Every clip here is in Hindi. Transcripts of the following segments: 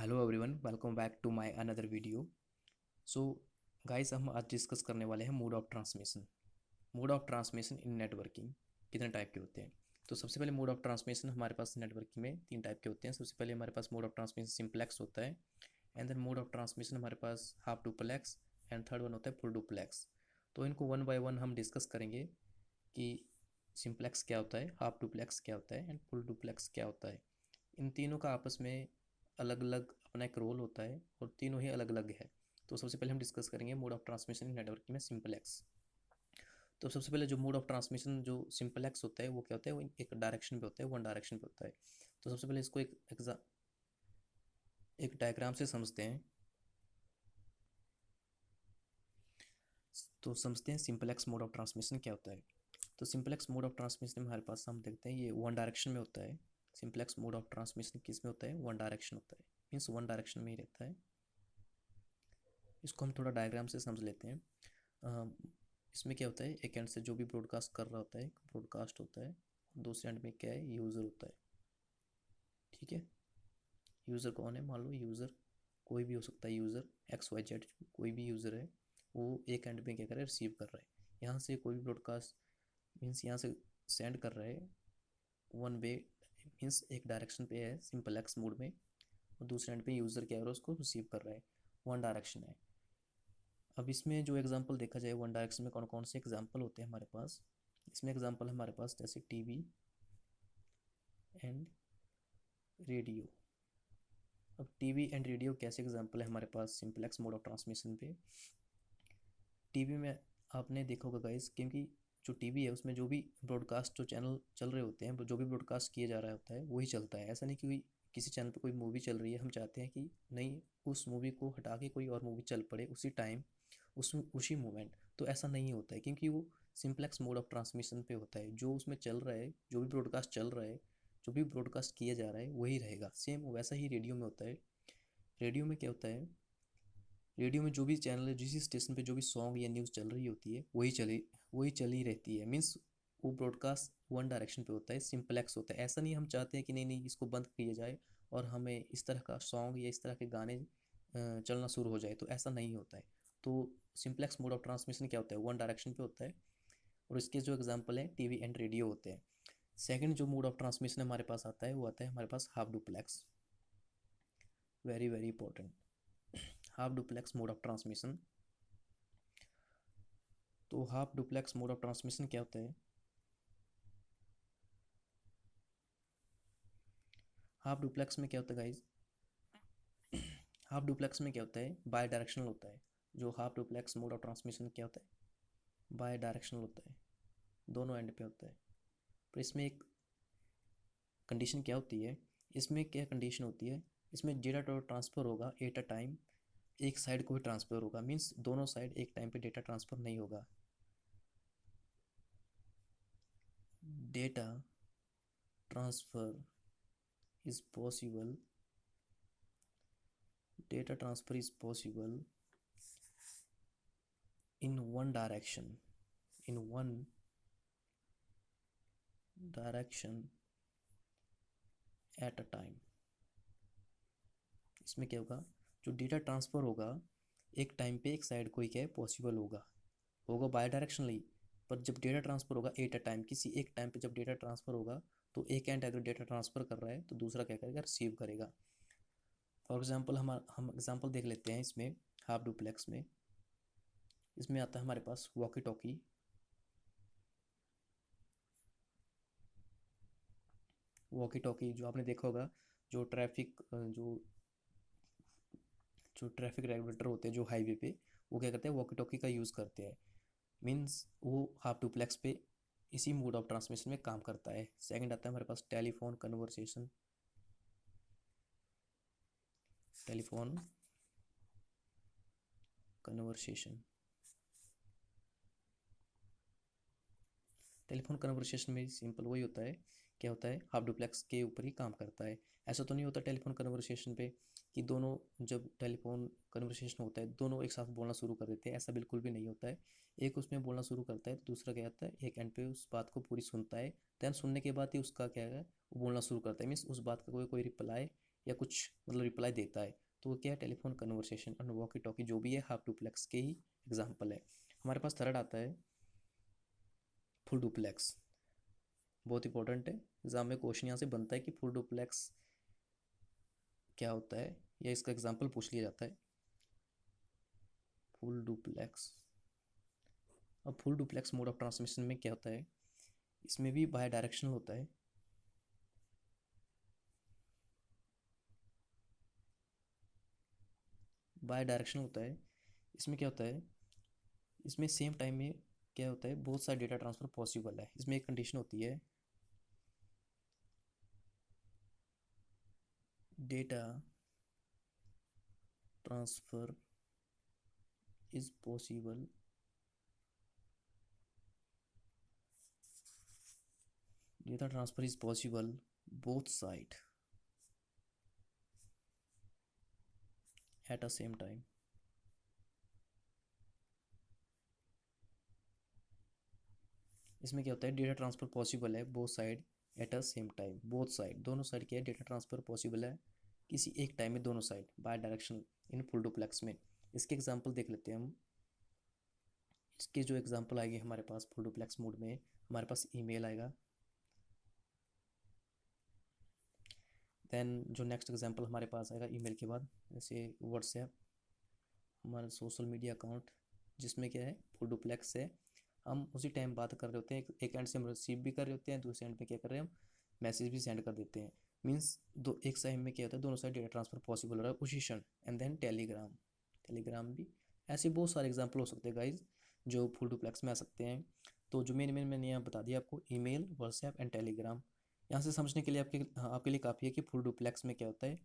Hello everyone, welcome back to my another video. So guys, हम आज डिस्कस करने वाले हैं mode of transmission. Mode of transmission in networking कितने टाइप के होते हैं। तो सबसे पहले मोड ऑफ ट्रांसमिशन हमारे पास नेटवर्किंग में तीन टाइप के होते हैं। सबसे पहले हमारे पास मोड ऑफ ट्रांसमिशन सिंपलेक्स होता है, and then mode of transmission हमारे पास half duplex, and third one होता है फुल डुप्लेक्स। तो इनको वन बाय वन हम डिस्कस करेंगे कि सिंप्लेक्स क्या होता है, हाफ डुप्लेक्स क्या होता है, एंड फुल डुप्लेक्स क्या होता है। इन तीनों का आपस में अलग अलग अपना एक रोल होता है और तीनों ही अलग अलग है। तो सबसे पहले हम डिस्कस करेंगे मोड ऑफ ट्रांसमिशन नेटवर्क में सिंपलेक्स। तो सबसे पहले जो मोड ऑफ ट्रांसमिशन जो सिंपलेक्स होता है वो क्या होता है, वो एक डायरेक्शन पे होता है, वन डायरेक्शन पे होता है। तो सबसे पहले इसको एक डायग्राम से समझते हैं। तो समझते हैं सिंपलेक्स मोड ऑफ ट्रांसमिशन क्या होता है। तो सिंपलेक्स मोड ऑफ ट्रांसमिशन में हमारे पास हम देखते हैं ये वन डायरेक्शन में होता है। सिंपलेक्स मोड ऑफ ट्रांसमिशन किस में होता है, वन डायरेक्शन होता है, मीन्स वन डायरेक्शन में ही रहता है। इसको हम थोड़ा डायग्राम से समझ लेते हैं। इसमें क्या होता है, एक एंड से जो भी ब्रॉडकास्ट कर रहा होता है ब्रॉडकास्ट होता है, दूसरे एंड में क्या है, यूज़र होता है। ठीक है, यूज़र कौन है, मान लो यूज़र कोई भी हो सकता है, यूज़र एक्स वाई जेड कोई भी यूज़र है, वो एक एंड में क्या कर रहा है, रिसीव कर रहा है। यहाँ से कोई भी ब्रॉडकास्ट मीन्स यहाँ से सेंड कर रहा है वन वे, मीन्स एक डायरेक्शन पे है सिंपल एक्स मोड में, और दूसरे एंड पे यूज़र क्या है, उसको रिसीव कर रहा है, वन डायरेक्शन है। अब इसमें जो एग्जांपल देखा जाए वन डायरेक्शन में कौन कौन से एग्जांपल होते हैं हमारे पास। इसमें एग्जांपल हमारे पास जैसे टीवी एंड रेडियो। अब टीवी एंड रेडियो कैसे एग्जांपल है हमारे पास सिंपलेक्स मोड ऑफ ट्रांसमिशन पे। टीवी में आपने देखा होगा गाइस, क्योंकि जो टीवी है उसमें जो भी ब्रॉडकास्ट जो चैनल चल रहे होते हैं, जो भी ब्रॉडकास्ट किया जा रहा होता है वही चलता है। ऐसा नहीं कि किसी चैनल पर कोई मूवी चल रही है, हम चाहते हैं कि नहीं उस मूवी को हटा के कोई और मूवी चल पड़े उसी टाइम, उसी मोमेंट। तो ऐसा नहीं होता है, क्योंकि वो सिंपलेक्स मोड ऑफ ट्रांसमिशन पे होता है। जो उसमें चल रहा है, जो भी ब्रॉडकास्ट चल रहा है, जो भी ब्रॉडकास्ट किया जा रहा है वही रहेगा। सेम वैसा ही रेडियो में होता है। रेडियो में क्या होता है, रेडियो में जो भी चैनल है, जिस स्टेशन पे जो भी सॉन्ग या न्यूज़ चल रही होती है वही चली रहती है। मीन्स वो ब्रॉडकास्ट वन डायरेक्शन पे होता है, सिंपलेक्स होता है। ऐसा नहीं हम चाहते हैं कि नहीं नहीं इसको बंद किया जाए और हमें इस तरह का सॉन्ग या इस तरह के गाने चलना शुरू हो जाए, तो ऐसा नहीं होता है। तो सिंपलेक्स मोड ऑफ ट्रांसमिशन क्या होता है, वन डायरेक्शन पे होता है, और इसके जो एग्जाम्पल है टीवी एंड रेडियो होते हैं। सेकंड जो मोड ऑफ ट्रांसमिशन हमारे पास आता है वो आता है हमारे पास half duplex. Very very important, half duplex mode of transmission. तो half duplex mode of transmission क्या होता है, हाफ डुप्लेक्स में क्या होता है गाइज, हाफ डुप्लेक्स में क्या होता है, बाय डायरेक्शनल होता है। जो half duplex mode of transmission क्या होता है, बाय डायरेक्शनल होता है, दोनों एंड पे होता है। पर इसमें एक कंडीशन क्या होती है, इसमें क्या कंडीशन होती है, इसमें डेटा ट्रांसफ़र होगा एट अ टाइम, एक साइड को ही ट्रांसफ़र होगा, मीन्स दोनों साइड एक टाइम पे डेटा ट्रांसफ़र नहीं होगा। Data transfer is possible, data transfer is possible in one direction, in one direction at a time। इसमें क्या होगा, जो डेटा ट्रांसफ़र होगा एक टाइम पे एक साइड को ही क्या है, पॉसिबल होगा, होगा बाय डायरेक्शनली। पर जब डेटा ट्रांसफ़र होगा एट अ टाइम, किसी एक टाइम पे जब डेटा ट्रांसफ़र होगा, तो एक एंड अगर डेटा ट्रांसफ़र कर रहा है तो दूसरा क्या करेगा, रिसीव करेगा। फॉर एग्जांपल हम एग्जांपल देख लेते हैं इसमें हाफ डुप्लेक्स में। इसमें आता है हमारे पास वॉकी टॉकी। वॉकी टॉकी जो आपने देखा होगा, जो ट्रैफिक जो ट्रैफिक रेगुलेटर होते हैं जो हाईवे पे, वो क्या करते हैं, वॉकी टॉकी का यूज़ करते हैं। मीन्स वो हाफ डुप्लेक्स पे इसी मोड ऑफ ट्रांसमिशन में काम करता है। सेकंड आता है हमारे पास telephone conversation, telephone conversation. Telephone conversation में सिंपल वही होता है, क्या होता है, हाफ डुप्लेक्स के ऊपर ही काम करता है। ऐसा तो नहीं होता टेलीफोन कन्वर्सेशन पे कि दोनों, जब टेलीफोन कन्वर्सेशन होता है दोनों एक साथ बोलना शुरू कर देते हैं, ऐसा बिल्कुल भी नहीं होता है। एक उसमें बोलना शुरू करता है तो दूसरा क्या होता है, एक एंड पे उस बात को पूरी सुनता है, दैन सुनने के बाद ही उसका क्या है, वो बोलना शुरू करता है। मीन्स उस बात का कोई कोई रिप्लाई या कुछ मतलब रिप्लाई देता है, तो वो क्या है, टेलीफोन कन्वर्सेशन। और वॉकी टॉकी जो भी है हाफ डुप्लेक्स के ही एग्जाम्पल है। हमारे पास थर्ड आता है फुल डुप्लेक्स। बहुत इंपॉर्टेंट है, एग्जाम में क्वेश्चन यहाँ से बनता है कि फुल डुप्लेक्स क्या होता है, या इसका एग्जाम्पल पूछ लिया जाता है। Full duplex. अब full duplex mode of transmission में क्या होता है, इसमें भी बाय डायरेक्शनल होता है। बाय डायरेक्शनल होता है। इसमें क्या होता है, इसमें सेम टाइम में क्या होता है, बहुत सारे डेटा ट्रांसफर पॉसिबल है। इसमें एक कंडीशन होती है, data transfer is possible data transfer is possible both side at a same time. इसमें क्या होता है, डेटा ट्रांसफर पॉसिबल है both side at a same time. Both side, दोनों साइड क्या है, डेटा ट्रांसफर पॉसिबल है किसी एक टाइम में, दोनों side by directional in full duplex में। इसके एग्जांपल देख लेते हैं हम। इसके जो एग्जांपल आएंगे हमारे पास फुल डुप्लेक्स मोड में, हमारे पास ईमेल आएगा। देन जो नेक्स्ट एग्जांपल हमारे पास आएगा ईमेल के बाद, जैसे व्हाट्सएप, हमारा सोशल मीडिया अकाउंट, जिसमें क्या है, फुल डुप्लेक्स है। हम उसी टाइम बात कर रहे होते हैं, एक एंड से हम रिसीव भी कर रहे होते हैं, दूसरे एंड पे क्या कर रहे हैं, हम मैसेज भी सेंड कर देते हैं। मीन्स दो एक टाइम में क्या होता है, दोनों साइड डेटा ट्रांसफर पॉसिबल हो रहा है उसी क्षण। एंड देन टेलीग्राम, टेलीग्राम भी। ऐसे बहुत सारे एग्जाम्पल हो सकते हैं गाइज जो फुल डुप्लेक्स में आ सकते हैं। तो जो मैंने यहाँ बता दिया आपको, ईमेल, व्हाट्सएप एंड टेलीग्राम। यहाँ से समझने के लिए आपके लिए काफ़ी है कि फुल डुप्लेक्स में क्या होता है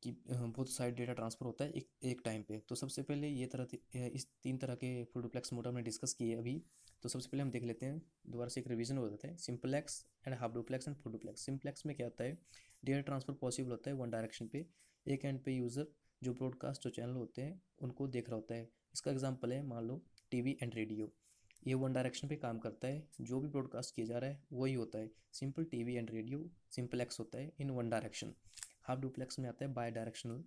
कि बहुत साइड डेटा ट्रांसफर होता है एक टाइम पे। तो सबसे पहले ये इस 3 तरह के फुल डुप्लेक्स मोड हमने डिस्कस किए अभी। तो सबसे पहले हम देख लेते हैं, दोबारा से एक रिवीजन हो जाता है, simplex and half duplex and full duplex. Simplex में क्या होता है, डेटा ट्रांसफर पॉसिबल होता है वन डायरेक्शन पे, एक एंड पे यूज़र जो ब्रॉडकास्ट जो चैनल होते हैं उनको देख रहा होता है। इसका एग्जाम्पल है, मान लो टीवी एंड रेडियो, ये वन डायरेक्शन पे काम करता है, जो भी ब्रॉडकास्ट किया जा रहा है वही होता है। Simple TV and radio simplex होता है in one direction. Half duplex में आता है bidirectional,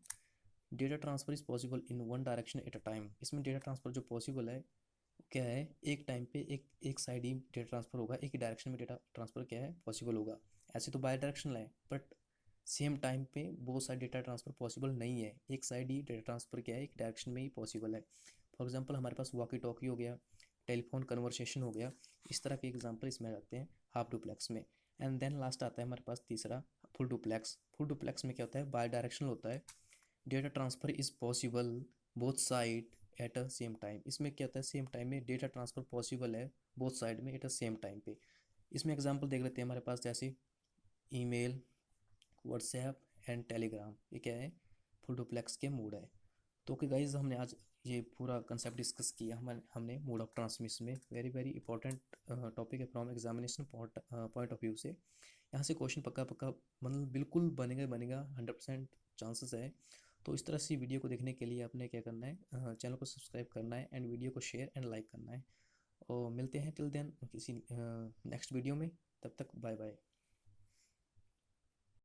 data transfer is possible in one direction at a time. इसमें डेटा ट्रांसफर जो पॉसिबल है क्या है, एक टाइम पे एक साइड ही डेटा ट्रांसफर होगा, एक ही डायरेक्शन में डेटा ट्रांसफर क्या है, पॉसिबल होगा। ऐसे तो बाय डायरेक्शनल है, बट सेम टाइम पे बहुत सारे डेटा ट्रांसफर पॉसिबल नहीं है, एक साइड ही डेटा ट्रांसफर क्या है, एक डायरेक्शन में ही पॉसिबल है। फॉर एग्जाम्पल हमारे पास वॉकी टॉकी हो गया, टेलीफोन कन्वर्सेशन हो गया, इस तरह के एग्जाम्पल इसमें आ जाते हैं हाफ डुप्लेक्स में। एंड देन लास्ट आता है हमारे पास तीसरा, फुल डुप्लेक्स। फुल डुप्लेक्स में क्या होता है, बाय डायरेक्शनल होता है, data transfer is possible both side at a same time. इसमें क्या होता है, सेम टाइम में डेटा ट्रांसफर पॉसिबल है बोथ साइड में एट अ सेम टाइम पे। इसमें एग्जांपल देख लेते हैं हमारे पास, जैसे ईमेल, व्हाट्सएप एंड टेलीग्राम, ये क्या है, फुल डुप्लेक्स के मोड है। तो कि गाइज हमने आज ये पूरा कंसेप्ट डिस्कस किया हमने मोड ऑफ ट्रांसमिशन में। वेरी वेरी इंपॉर्टेंट टॉपिक है from examination point of view से। यहाँ से क्वेश्चन पक्का पक्का मतलब बिल्कुल बनेगा बनेगा, 100% चांसेस है। तो इस तरह से वीडियो को देखने के लिए आपने क्या करना है, चैनल को सब्सक्राइब करना है एंड वीडियो को शेयर एंड लाइक करना है। और मिलते हैं टिल देन किसी नेक्स्ट वीडियो में, तब तक बाय बाय।